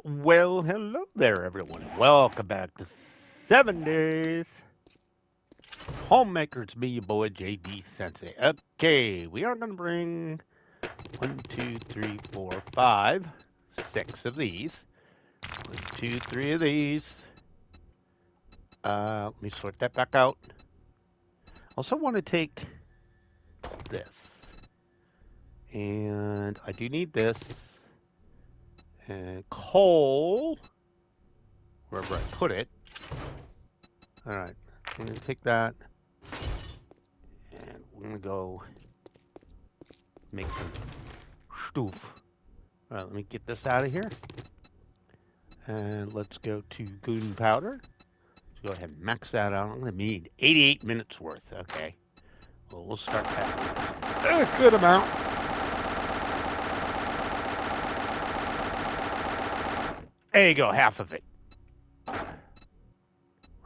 Well, hello there, everyone. Welcome back to 7 Days Homemaker. It's me, your boy, JD Sensei. Okay, we are going to bring one, two, three, four, five, six of these. One, two, three of these. Let me sort that back out. Also want to take this. And I do need this. And coal, wherever I put it. All right, I'm going to take that. And we're going to go make some stoof. All right, let me get this out of here. And let's go to gunpowder. Let's go ahead and max that out. I'm going to need 88 minutes worth. Okay. Well, we'll start that. A good amount. There you go, half of it.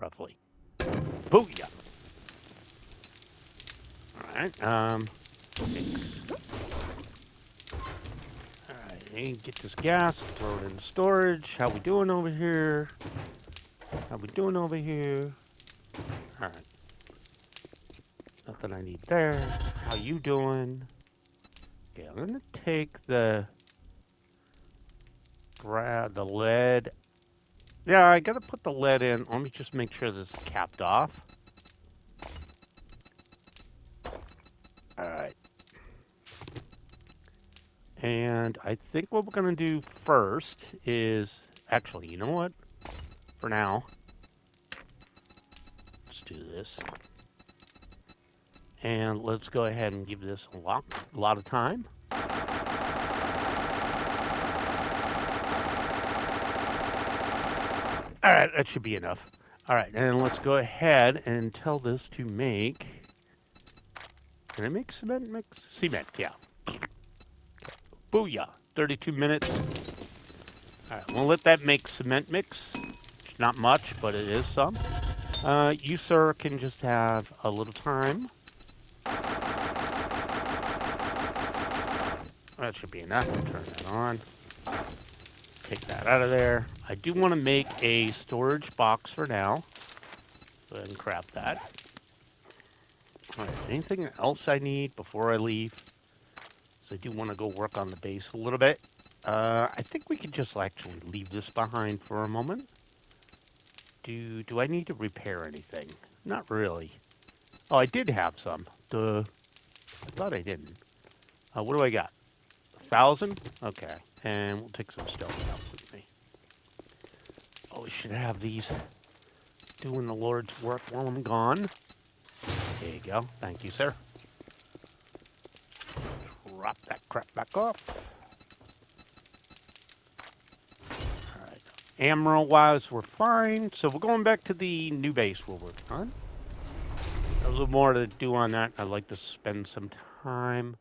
Roughly. Booyah. All right. All right. Get this gas. Throw it in storage. How we doing over here? How we doing over here? All right. Nothing I need there. How you doing? Okay, I'm gonna take the lead. Yeah, I gotta put the lead in. Let me just make sure this is capped off. All right. And I think what we're gonna do first is actually, you know what? For now, let's do this. And let's go ahead and give this a lot of time. All right, that should be enough. All right, and let's go ahead and tell this to make. Can I make cement mix? Cement, yeah. Booyah. 32 minutes. All right, we'll let that make cement mix. It's not much, but it is some. You, sir, can just have a little time. That should be enough. Turn that on. Take that out of there. I do want to make a storage box for now. Go ahead and craft that. All right, anything else I need before I leave? So I do want to go work on the base a little bit. I think we could just actually leave this behind for a moment. Do I need to repair anything? Not really. Oh, I did have some. Duh. I thought I didn't. What do I got? 1,000? Okay. And we'll take some stone out with me. Oh, we should have these doing the Lord's work while I'm gone. There you go. Thank you, sir. Drop that crap back off. All right. Emerald-wise, we're fine. So we're going back to the new base we're working on. There's a little more to do on that. I'd like to spend some time.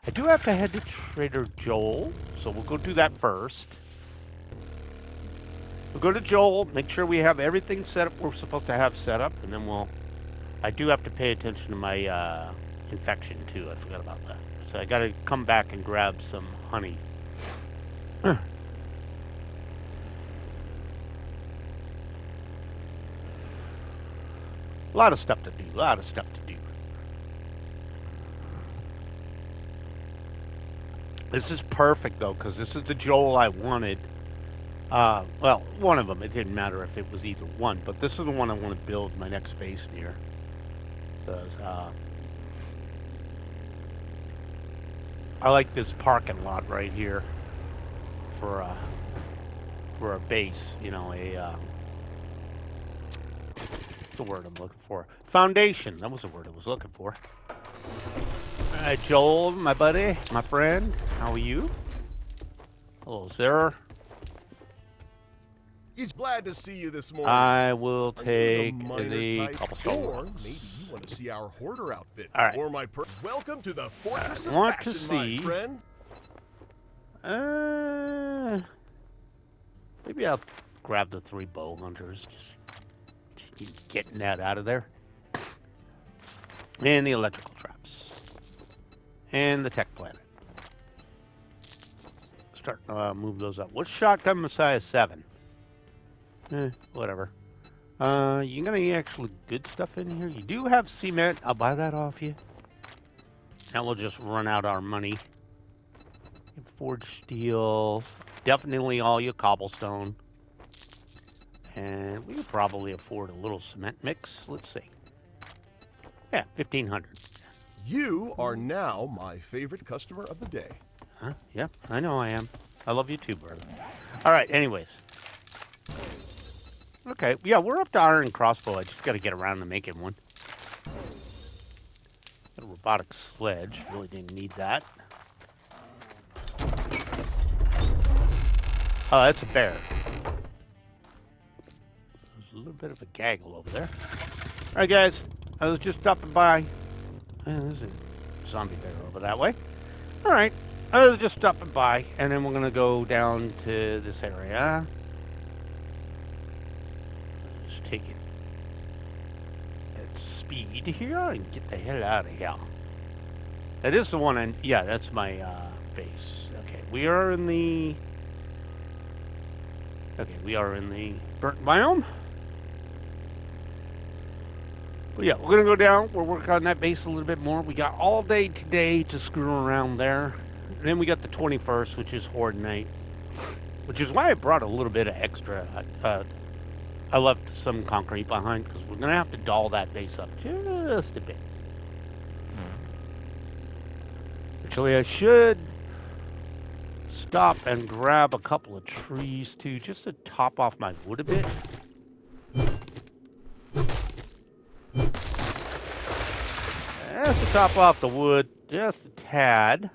I do have to head to Trader Joel, so we'll go do that first. We'll go to Joel, make sure we have everything set up we're supposed to have set up, and then I do have to pay attention to my infection too. I forgot about that. So I gotta come back and grab some honey. A lot of stuff to do. A lot of stuff to do. This is perfect though, because this is the Joel I wanted. Well, one of them. It didn't matter if it was either one, but this is the one I want to build my next base near. Because I like this parking lot right here for a base. You know, what's the word I'm looking for? Foundation. That was the word I was looking for. All right, Joel, my buddy, my friend. How are you? Hello, sir. He's glad to see you this morning. I will Are you the take miner the type? cobblestone Or rocks. maybe you want to see our hoarder outfit. All right. Or my Welcome to the Fortress of want to Fashion, see- my friend. Maybe I'll grab the 3 bow hunters. Just keep getting that out of there. And the electrical traps. And the tech planet. Let's start move those up. What's Shotgun Messiah 7? Whatever. You got any actually good stuff in here? You do have cement. I'll buy that off you. Now we'll just run out our money. Forged steel. Definitely all your cobblestone. And we could probably afford a little cement mix. Let's see. Yeah, 1,500. You are now my favorite customer of the day. Huh? Yep, I know I am. I love you too, brother. All right, anyways. Okay, yeah, we're up to iron crossbow. I just got to get around to making one. A robotic sledge. Really didn't need that. Oh, that's a bear. There's a little bit of a gaggle over there. All right, guys. I was just stopping by. There's a zombie bear over that way. All right. I was just stopping by, and then we're going to go down to this area. Just take it at speed here and get the hell out of here. That is the one, and yeah, that's my base. Okay, we are in the... Okay, we are in the burnt biome. But yeah, we're going to go down. We'll work on that base a little bit more. We got all day today to screw around there. And then we got the 21st, which is Horde Night. Which is why I brought a little bit of extra. I left some concrete behind because we're going to have to doll that base up just a bit. Actually, I should stop and grab a couple of trees too, just to top off my wood a bit. Just to top off the wood, just a tad.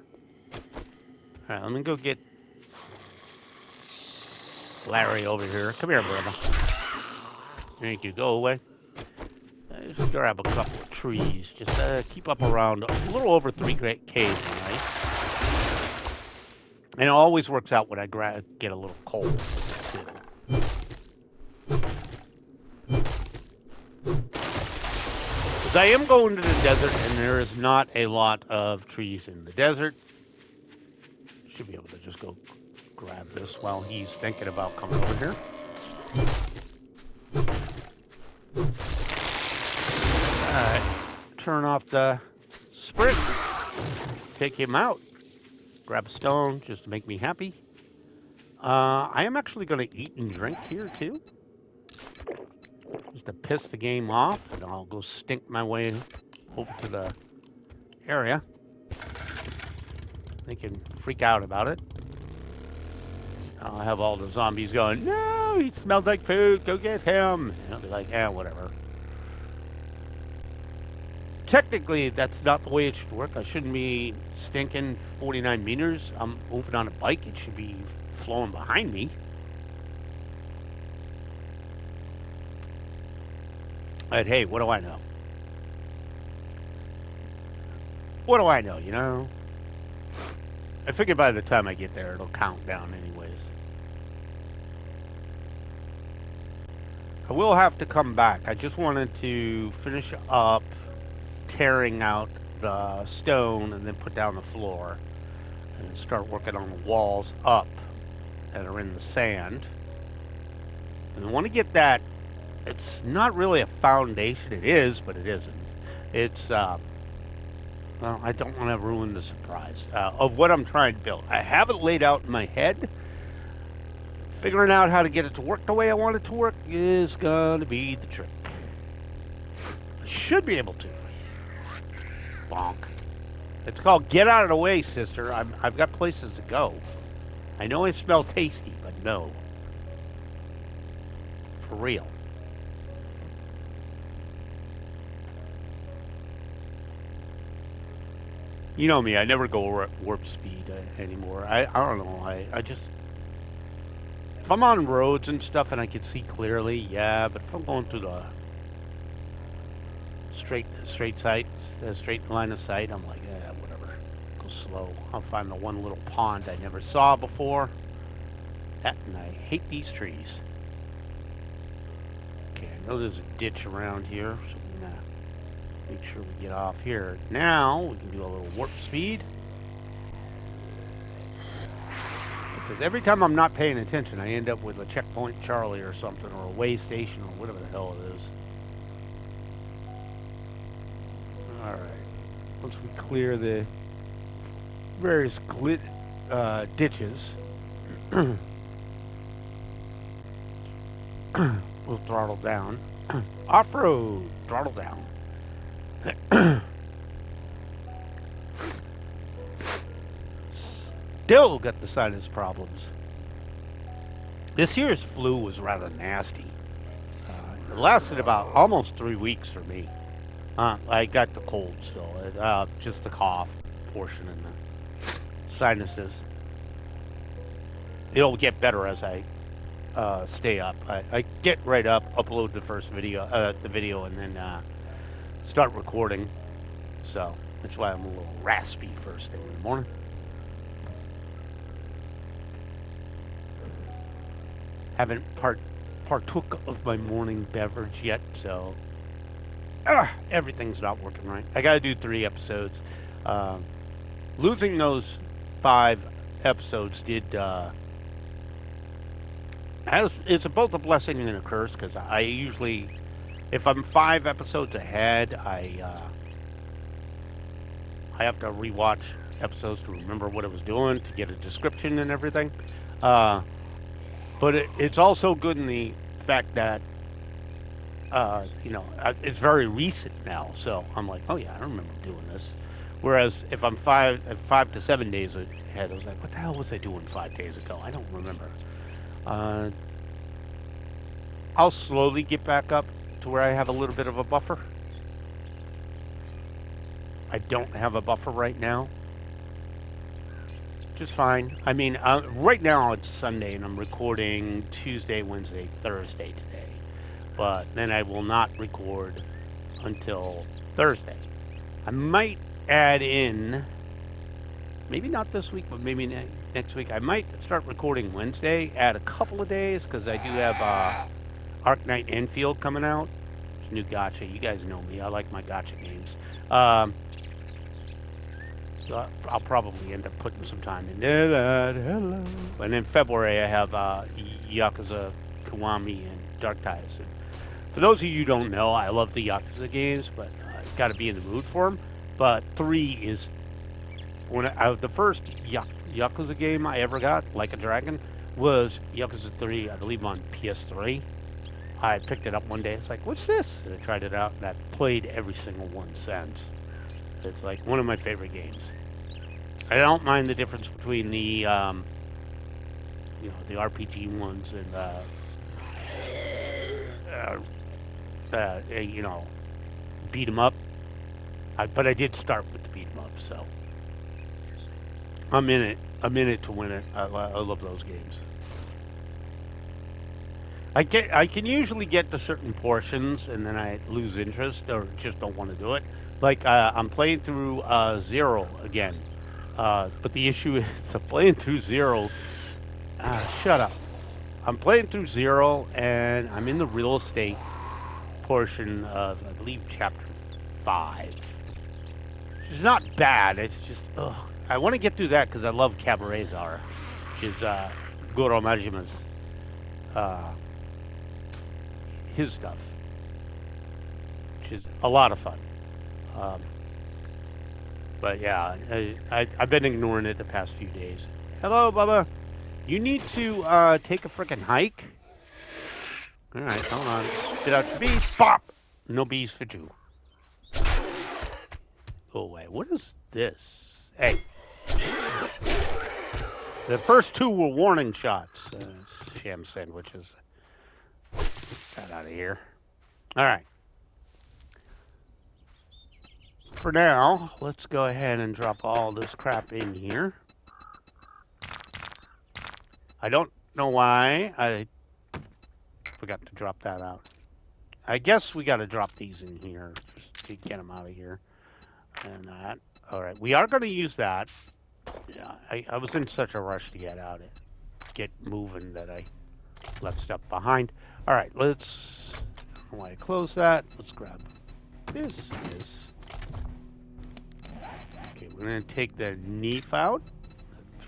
Alright, let me go get Larry over here. Come here, brother. Thank you. Go away. Just grab a couple of trees. Just keep up around a little over 3K tonight. And it always works out when I get a little cold, too. Because I am going to the desert, and there is not a lot of trees in the desert. Should be able to just go grab this while he's thinking about coming over here. Alright. Turn off the sprint. Take him out. Grab a stone just to make me happy. I am actually going to eat and drink here too. Just to piss the game off, and I'll go stink my way over to the area. They can freak out about it. I'll have all the zombies going, no, he smells like food, go get him. And I'll be like, yeah, whatever. Technically, that's not the way it should work. I shouldn't be stinking 49 meters. I'm moving on a bike. It should be flowing behind me. But hey, what do I know? What do I know, you know? I figure by the time I get there, it'll count down anyways. I will have to come back. I just wanted to finish up tearing out the stone and then put down the floor and start working on the walls up that are in the sand. And I want to get that. It's not really a foundation. It is, but it isn't. It's well, I don't want to ruin the surprise of what I'm trying to build. I have it laid out in my head. Figuring out how to get it to work the way I want it to work is going to be the trick. I should be able to. Bonk. It's called Get Out of the Way, sister. I've got places to go. I know I smell tasty, but no. For real. You know me, I never go warp speed anymore. I don't know, I just... If I'm on roads and stuff and I can see clearly, yeah, but if I'm going through the straight line of sight, I'm like, yeah, whatever. Go slow. I'll find the one little pond I never saw before. That, and I hate these trees. Okay, I know there's a ditch around here, so we're gonna make sure we get off here. Now, we can do a little warp speed. Because every time I'm not paying attention, I end up with a Checkpoint Charlie or something, or a way station, or whatever the hell it is. Alright. Once we clear the various ditches, we'll throttle down. Off-road, throttle down. Still got the sinus problems. This year's flu was rather nasty. It lasted about almost 3 weeks for me. I got the cold still, just the cough portion and the sinuses. It'll get better as I stay up. I get right up, upload the video, and then start recording. So that's why I'm a little raspy first thing in the morning. Haven't partook of my morning beverage yet, so everything's not working right. I gotta do 3 episodes. Losing those 5 episodes did. It's both a blessing and a curse, because I usually, if I'm 5 episodes ahead, I have to rewatch episodes to remember what I was doing, to get a description and everything. But it's also good in the fact that, it's very recent now. So I'm like, oh yeah, I remember doing this. Whereas if I'm 5 to 7 days ahead, I was like, what the hell was I doing 5 days ago? I don't remember. I'll slowly get back up to where I have a little bit of a buffer. I don't have a buffer right now. Just fine. I mean, right now it's Sunday and I'm recording Tuesday, Wednesday, Thursday today. But then I will not record until Thursday. I might add in, maybe not this week, but maybe next week. I might start recording Wednesday, add a couple of days, because I do have Ark Knight Enfield coming out. It's a new gacha. You guys know me. I like my gacha games. So I'll probably end up putting some time into that. Hello. And in February, I have Yakuza Kiwami and Dark Ties. And for those of you who don't know, I love the Yakuza games, but I've got to be in the mood for them. But 3 is the first Yakuza game I ever got, Like a Dragon, was Yakuza 3, I believe, on PS3. I picked it up one day. It's like, what's this? And I tried it out, and I've played every single one since. It's like one of my favorite games. I don't mind the difference between the, the RPG ones and, beat 'em up. But I did start with the beat 'em up, so I'm in it to win it. I love those games. I can usually get to certain portions and then I lose interest or just don't want to do it. Like I'm playing through Zero again. But the issue is I'm playing through Zero. Shut up. I'm playing through Zero and I'm in the real estate portion of, I believe, chapter 5. It's not bad. It's just, I want to get through that because I love Cabaret Czar, which is Goro Majima's, his stuff, which is a lot of fun. But yeah, I've been ignoring it the past few days. Hello, Bubba. You need to take a frickin' hike. All right, hold on. Spit out your bees. Bop! No bees for you. Go away. What is this? Hey. The first 2 were warning shots. Sham sandwiches. Get that out of here. All right. For now, let's go ahead and drop all this crap in here. I don't know why I forgot to drop that out. I guess we got to drop these in here just to get them out of here. And that. All right, we are going to use that. Yeah, I was in such a rush to get moving that I left stuff behind. All right, let's. I don't want to close that. Let's grab this. Okay, we're going to take the Neef out.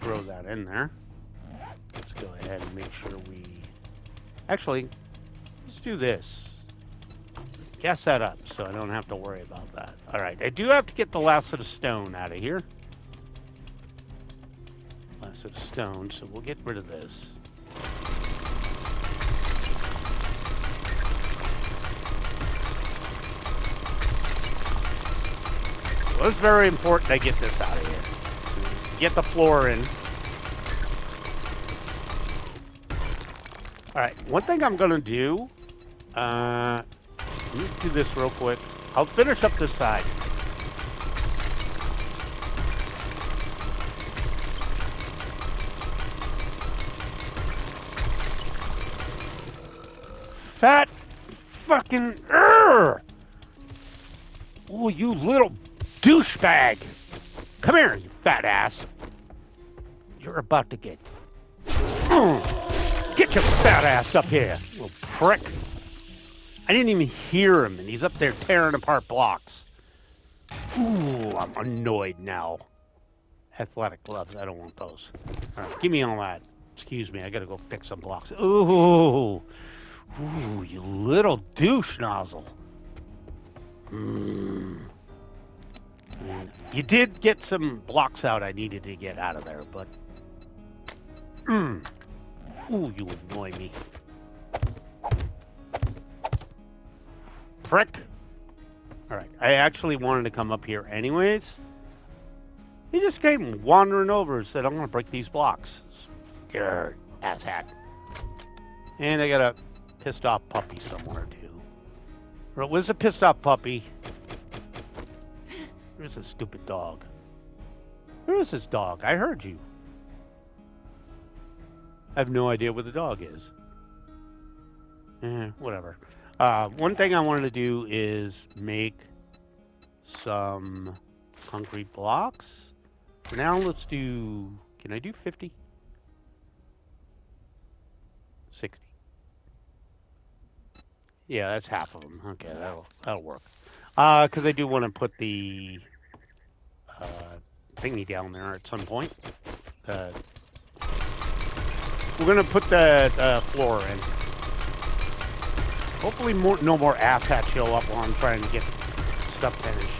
Throw that in there. ahead and make sure we... Actually, let's do this. Gas that up so I don't have to worry about that. Alright, I do have to get the last of the stone out of here. Last of the stone, so we'll get rid of this. So it's very important I get this out of here. Get the floor in. Alright, one thing I'm gonna do, let me do this real quick. I'll finish up this side. Fat fucking Oh, you little douchebag. Come here, you fat ass. You're about to get... Get your fat ass up here, you little prick. I didn't even hear him, and he's up there tearing apart blocks. Ooh, I'm annoyed now. Athletic gloves, I don't want those. All right, give me all that. Excuse me, I gotta go fix some blocks. Ooh, you little douche nozzle. You did get some blocks out I needed to get out of there, but... Ooh, you annoy me. Prick. Alright, I actually wanted to come up here anyways. He just came wandering over and said, I'm gonna break these blocks. Grr, asshat. And I got a pissed off puppy somewhere too. Or it was a pissed off puppy. Where's a stupid dog? Where is this dog? I heard you. I have no idea where the dog is. Whatever. One thing I wanted to do is make some concrete blocks. For now, let's do... Can I do 50? 60. Yeah, that's half of them. Okay, that'll work. Because I do want to put the thingy down there at some point. We're going to put the floor in. Hopefully no more asshats show up while I'm trying to get stuff finished.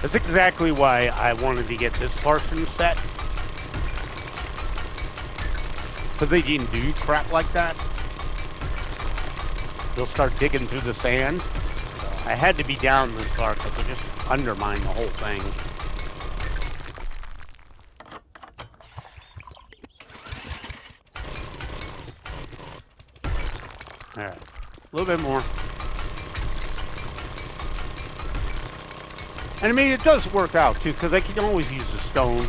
That's exactly why I wanted to get this portion set. Because they didn't do crap like that. They'll start digging through the sand. So I had to be down this far because they'll just undermine the whole thing. Alright, a little bit more. And I mean, it does work out too, because I can always use the stone.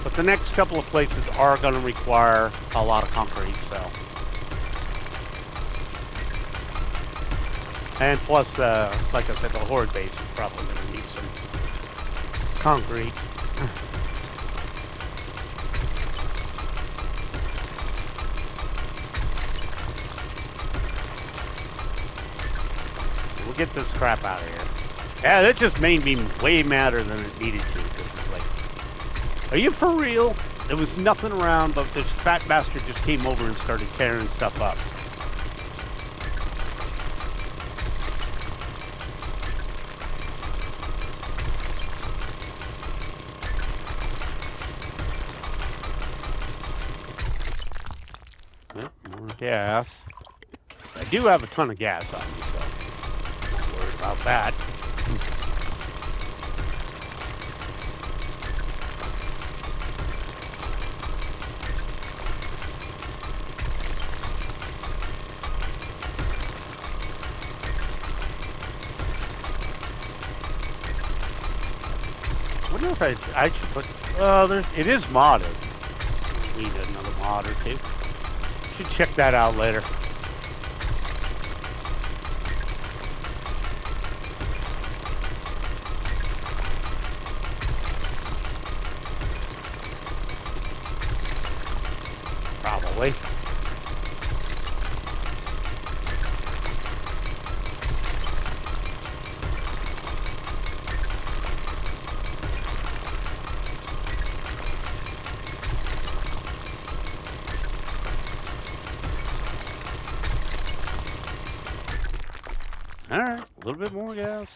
But the next couple of places are going to require a lot of concrete, so. And plus, like I said, the horde base is probably going to need some concrete. We'll get this crap out of here. Yeah, that just made me way madder than it needed to. It's like, are you for real? There was nothing around, but this fat bastard just came over and started tearing stuff up. More gas. I do have a ton of gas on me, so I'm not worried about that. I wonder if I should put... it is modded. Need another mod or two. Should check that out later. Probably. little bit more gas.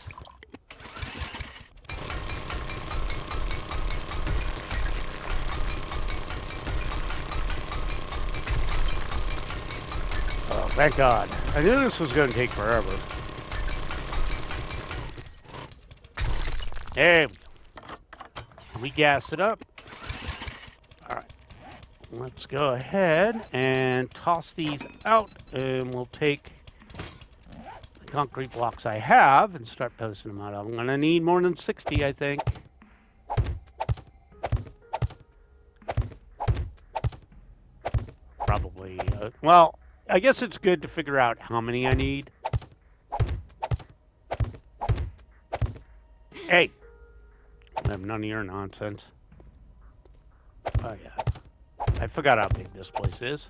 Oh, thank God. I knew this was going to take forever. There we go. We gas it up. All right. Let's go ahead and toss these out, and we'll take the concrete blocks I have and start posting them out. I'm going to need more than 60, I think. Probably. Well, I guess it's good to figure out how many I need. Hey! I have none of your nonsense. Oh, yeah. I forgot how big this place is.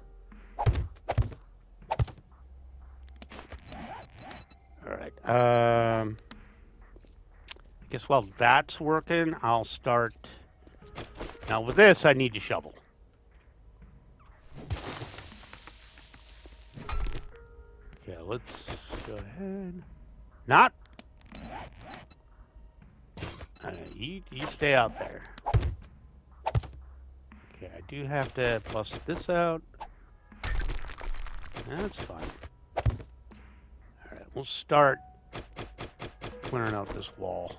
Alright. I guess while that's working, I'll start... Now, with this, I need to shovel. Okay, let's go ahead. Not. You stay out there. Okay, I do have to bust this out. That's fine. Alright, we'll start clearing out this wall.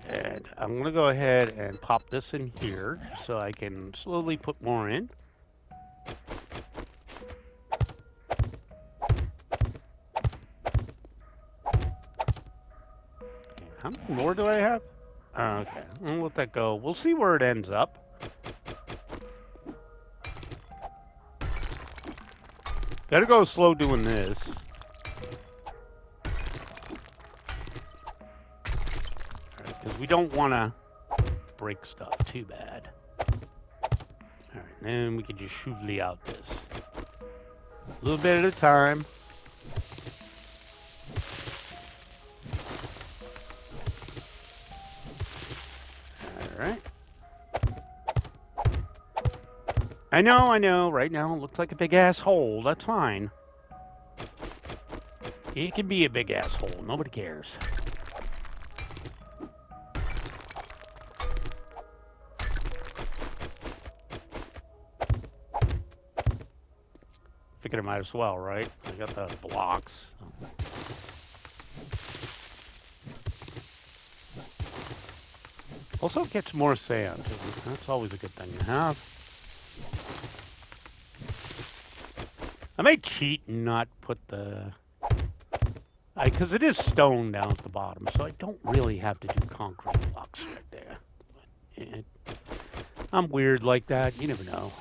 And I'm going to go ahead and pop this in here so I can slowly put more in. Okay, how many more do I have? Okay, I'll let that go. We'll see where it ends up. Gotta go slow doing this. Because we don't want to break stuff too bad. Alright, then we can just shoovly out this. A little bit at a time. Alright. I know. Right now it looks like a big asshole. That's fine. It can be a big asshole. Nobody cares. Figured I might as well, right? I got the blocks. Also gets more sand. That's always a good thing to have. I may cheat and not put the... Because it is stone down at the bottom, so I don't really have to do concrete blocks right there. I'm weird like that. You never know.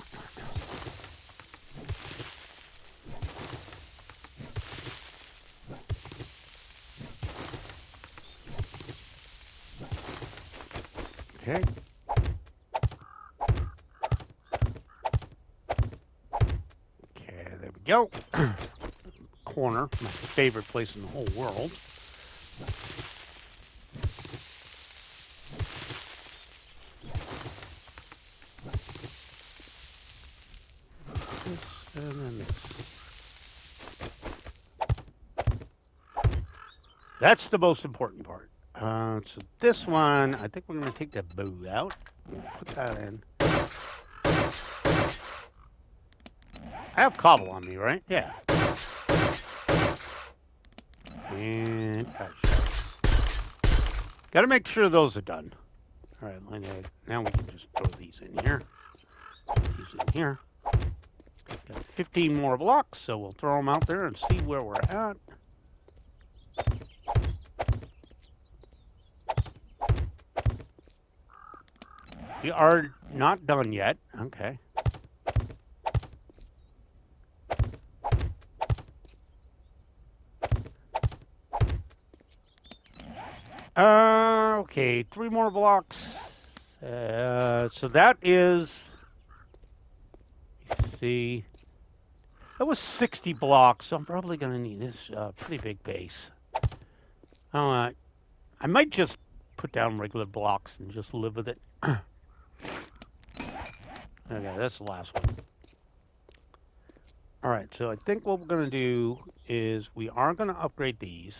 Okay. Okay, there we go. Corner, my favorite place in the whole world. This and then this. That's the most important part. So this one, I think we're going to take the bow out. We'll put that in. I have cobble on me, right? Yeah. And got to make sure those are done. All right, now we can just throw these in here. These in here. Got 15 more blocks, so we'll throw them out there and see where we're at. We are not done yet. Okay. Okay, 3 more blocks. So that is... Let's see. That was 60 blocks, so I'm probably going to need this pretty big base. I might just put down regular blocks and just live with it. Okay, that's the last one. All right, so I think what we're going to do is we are going to upgrade these.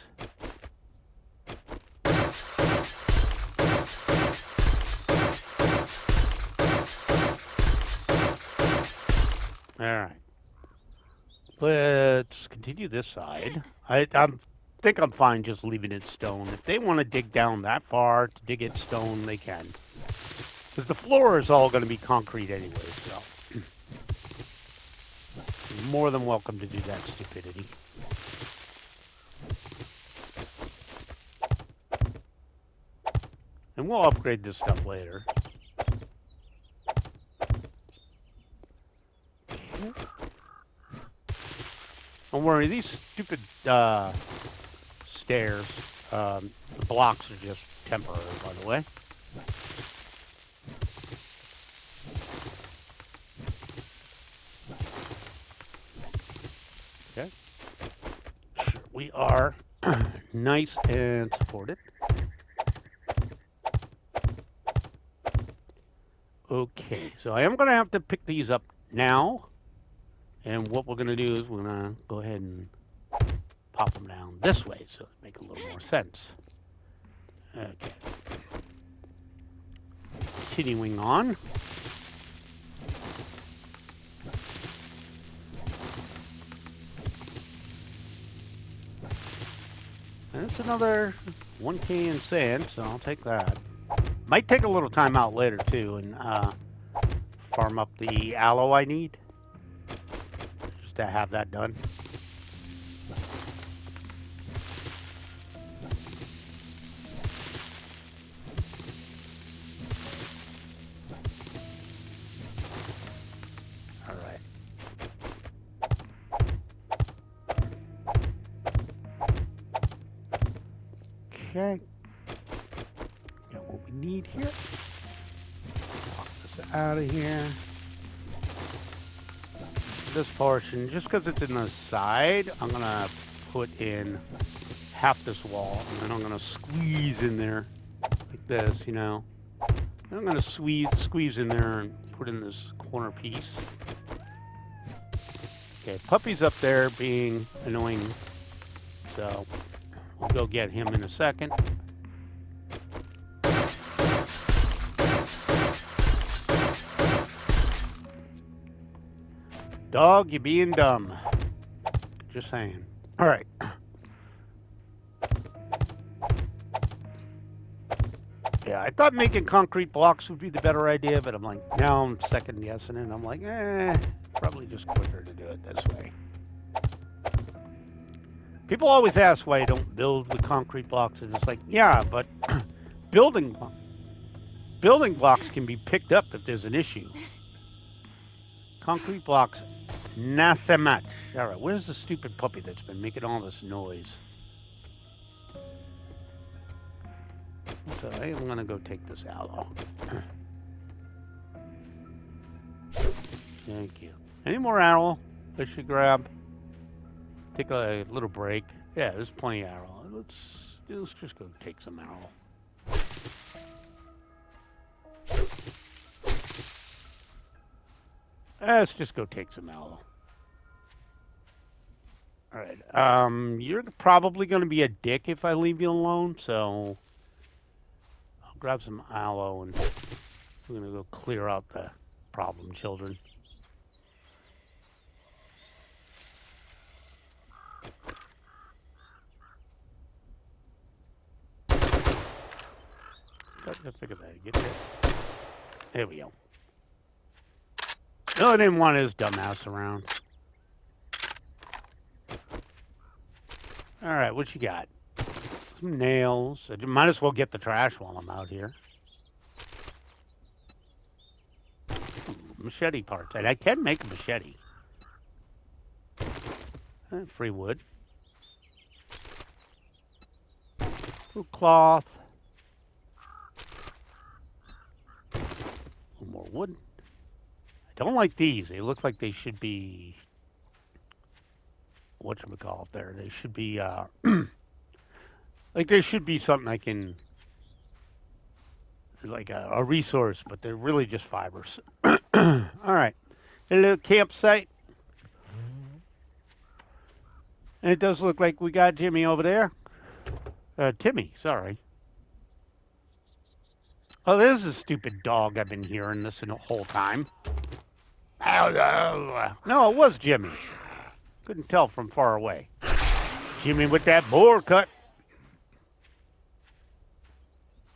All right. Let's continue this side. I think I'm fine just leaving it stone. If they want to dig down that far to dig it stone, they can. Because the floor is all going to be concrete anyway, so. You're more than welcome to do that stupidity. And we'll upgrade this stuff later. Don't worry, these stupid stairs, the blocks are just temporary, by the way. Okay. Sure, we are nice and supported. Okay, so I am going to have to pick these up now. And what we're going to do is we're going to go ahead and pop them down this way so it make a little more sense. Okay. Continuing on. And it's another 1K in sand, so I'll take that. Might take a little time out later too and farm up the aloe I need. Just to have that done. Alright. Okay. Got what we need here. Pop this out of here. This portion, just because it's in the side, I'm going to put in half this wall, and then I'm going to squeeze in there like this, you know. And I'm going to squeeze in there and put in this corner piece. Okay, Puppy's up there being annoying, so we'll go get him in a second. Dog, you being dumb. Just saying. All right. Yeah, I thought making concrete blocks would be the better idea, but I'm like, now I'm second guessing it. I'm like, probably just quicker to do it this way. People always ask why I don't build with concrete blocks, and it's like, yeah, but building blocks can be picked up if there's an issue. Concrete blocks, not so much. All right, where's the stupid puppy that's been making all this noise? So I'm gonna go take this aloe. Thank you. Any more aloe I should grab? Take a little break. Yeah, there's plenty of aloe. Let's just go take some aloe. Let's just go take some aloe. All right. You're probably going to be a dick if I leave you alone, so I'll grab some aloe and we're going to go clear out the problem children. Got to figure that. Get there. There we go. No, I didn't want his dumbass around. All right, what you got? Some nails. I might as well get the trash while I'm out here. Machete parts. And I can make a machete. Free wood. Ooh, cloth. A little more wood. I don't like these. They look like they should be... whatchamacallit there. They should be Like there should be something I can, like a resource, but they're really just fibers. All right, a little campsite, and it does look like we got Jimmy over there. Timmy, sorry. Oh, there's a stupid dog I've been hearing this the whole time. No, it was Jimmy. Couldn't tell from far away. Jimmy with that boar cut.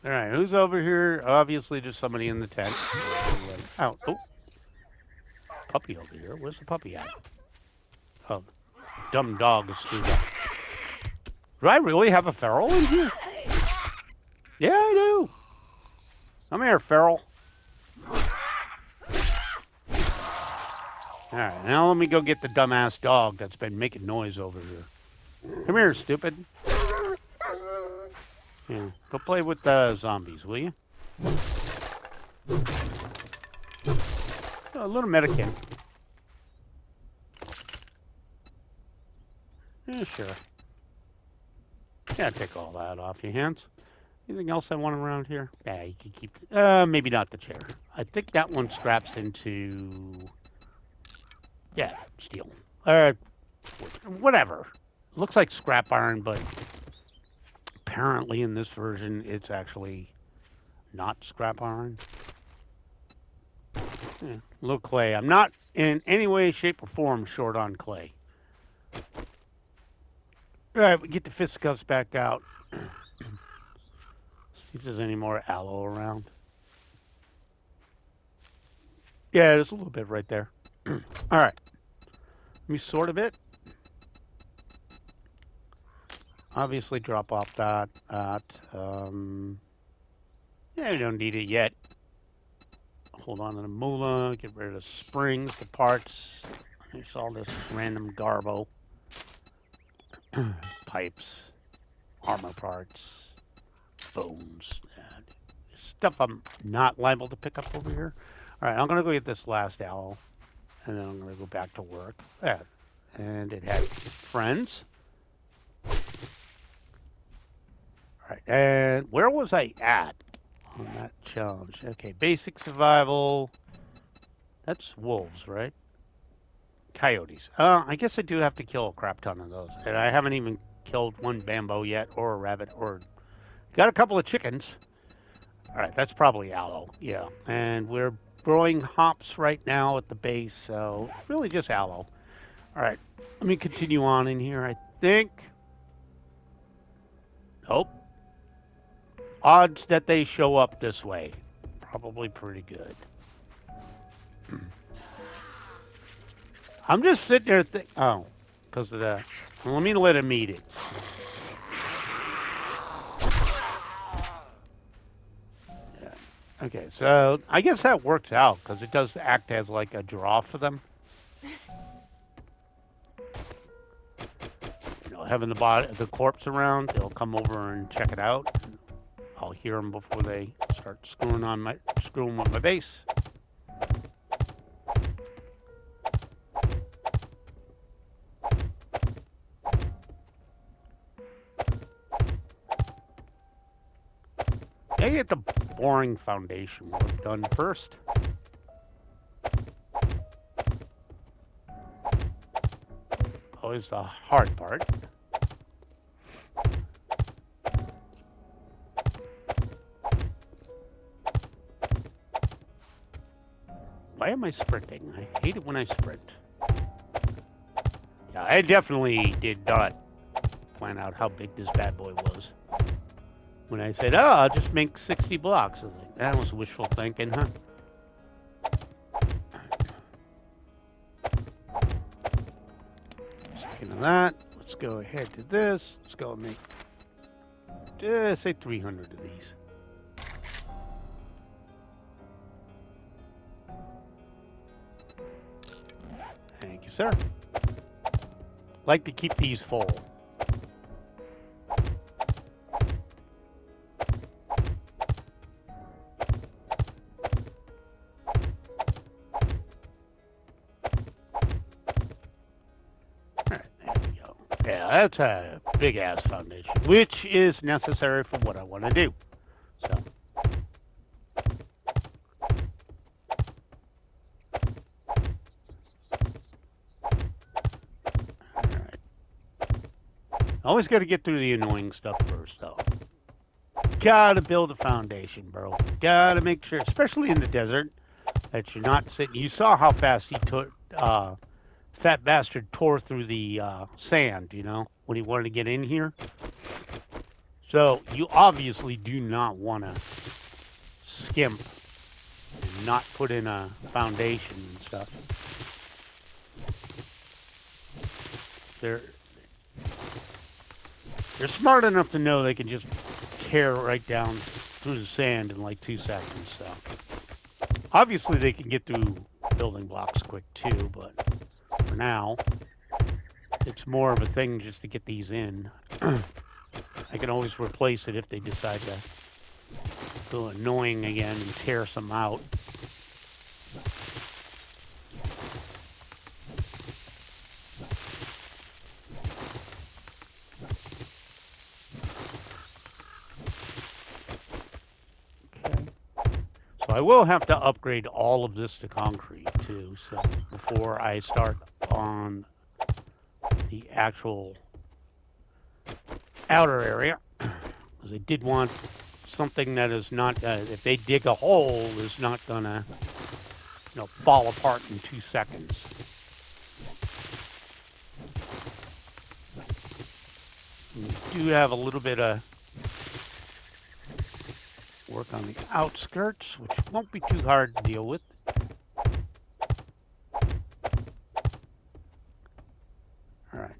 All right, who's over here? Obviously, just somebody in the tent. Oh, puppy over here. Where's the puppy at? Oh, dumb dog is screwed up. Do I really have a feral in here? Yeah, I do. Come here, feral. All right, now let me go get the dumbass dog that's been making noise over here. Come here, stupid. Yeah, go play with the zombies, will you? Oh, a little Medicaid. Yeah, sure. Yeah, take all that off your hands. Anything else I want around here? Yeah, you can keep. Maybe not the chair. I think that one straps into. Yeah, steel. Whatever. Looks like scrap iron, but apparently in this version it's actually not scrap iron. Yeah, little clay. I'm not in any way, shape, or form short on clay. All right, we get the fisticuffs back out. See if there's any more aloe around. Yeah, there's a little bit right there. All right. Let me sort a bit. Obviously, drop off that. Yeah, we don't need it yet. Hold on to the moolah. Get rid of the springs, the parts. There's all this random garbo. Pipes, armor parts, bones. Stuff I'm not liable to pick up over here. All right, I'm going to go get this last aloe. And then I'm going to go back to work. Yeah. And it has friends. All right. And where was I at on that challenge? Okay. Basic survival. That's wolves, right? Coyotes. I guess I do have to kill a crap ton of those. And I haven't even killed one bamboo yet, or a rabbit, or got a couple of chickens. All right. That's probably aloe. Yeah. And we're growing hops right now at the base, so really just aloe. All right, let me continue on in here. I think. Nope. Odds that they show up this way, probably pretty good. I'm just sitting there thinking. Oh, because of that. Well, let me let him eat it. Okay, so I guess that works out because it does act as like a draw for them. You know, having the corpse around, they'll come over and check it out. I'll hear them before they start screwing with my base. I get the boring foundation work done first. Always the hard part. Why am I sprinting? I hate it when I sprint. Yeah, I definitely did not plan out how big this bad boy was. When I said, oh, I'll just make 60 blocks. I was like, that was wishful thinking, huh? Speaking of that, let's go ahead to this. Let's go and make, say 300 of these. Thank you, sir. Like to keep these full. That's a big ass foundation, which is necessary for what I want to do. So. Alright. Always got to get through the annoying stuff first, though. Gotta build a foundation, bro. Gotta make sure, especially in the desert, that you're not sitting. You saw how fast he took, fat bastard tore through the sand, you know, when he wanted to get in here. So you obviously do not want to skimp and not put in a foundation and stuff. They're smart enough to know they can just tear right down through the sand in like 2 seconds. So obviously they can get through building blocks quick too, but for now it's more of a thing just to get these in. I can always replace it if they decide to go annoying again and tear some out. Okay. So I will have to upgrade all of this to concrete too, so before I start on the actual outer area, because I did want something that is not, if they dig a hole, is not gonna, you know, fall apart in 2 seconds. We do have a little bit of work on the outskirts, which won't be too hard to deal with. All right,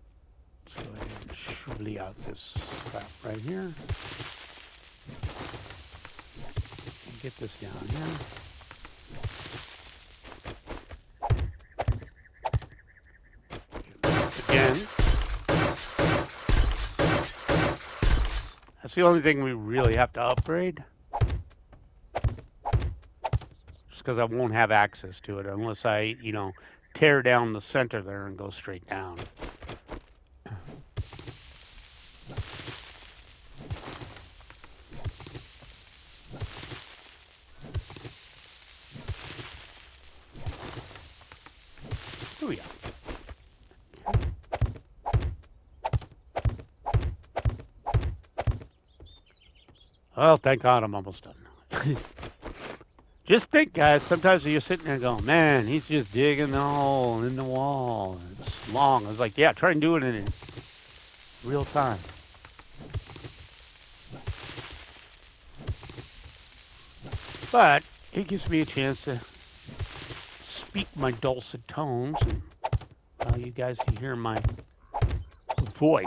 let's go ahead and shovelly out this crap right here. Get this down here. Again. That's the only thing we really have to upgrade. Just because I won't have access to it unless I, you know, tear down the center there and go straight down. Oh yeah. Well, thank God I'm almost done. Just think, guys, sometimes you're sitting there going, man, he's just digging the hole in the wall. It's long. I was like, yeah, try and do it in real time. But it gives me a chance to speak my dulcet tones and you guys can hear my voice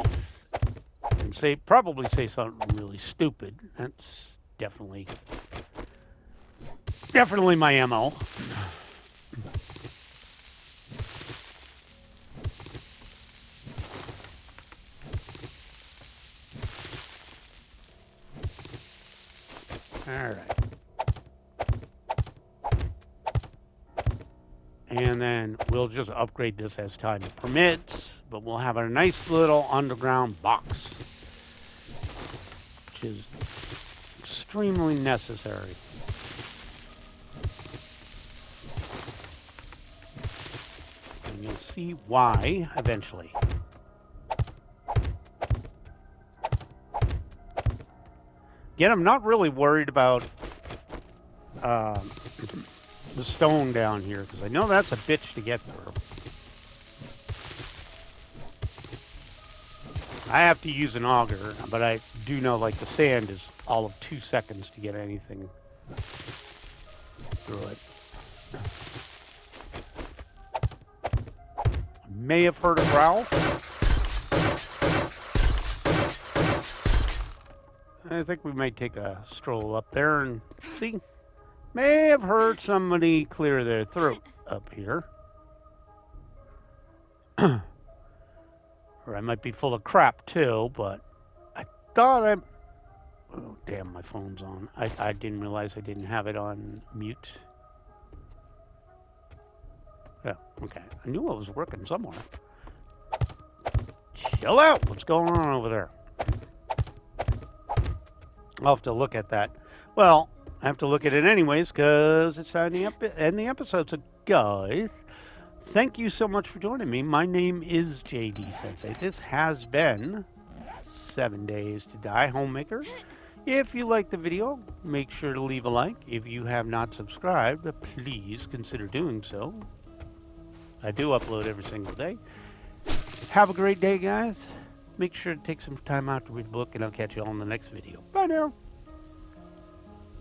and probably say something really stupid. That's definitely my MO. All right. And then we'll just upgrade this as time permits, but we'll have a nice little underground box, which is extremely necessary. And you'll see why eventually. Again, I'm not really worried about the stone down here, because I know that's a bitch to get through. I have to use an auger, but I do know, like, the sand is all of 2 seconds to get anything through it. I may have heard a growl. I think we might take a stroll up there and see. May have heard somebody clear their throat up here. Or I might be full of crap too, but I thought oh, damn, my phone's on. I didn't realize I didn't have it on mute. Yeah, okay. I knew I was working somewhere. Chill out. What's going on over there? I'll have to look at that. Well, I have to look at it anyways because it's time to end the episode. So, guys, thank you so much for joining me. My name is JD Sensei. This has been 7 Days to Die Homemaker. If you liked the video, make sure to leave a like. If you have not subscribed, please consider doing so. I do upload every single day. Have a great day, guys. Make sure to take some time out to read the book, and I'll catch you all in the next video. Bye now.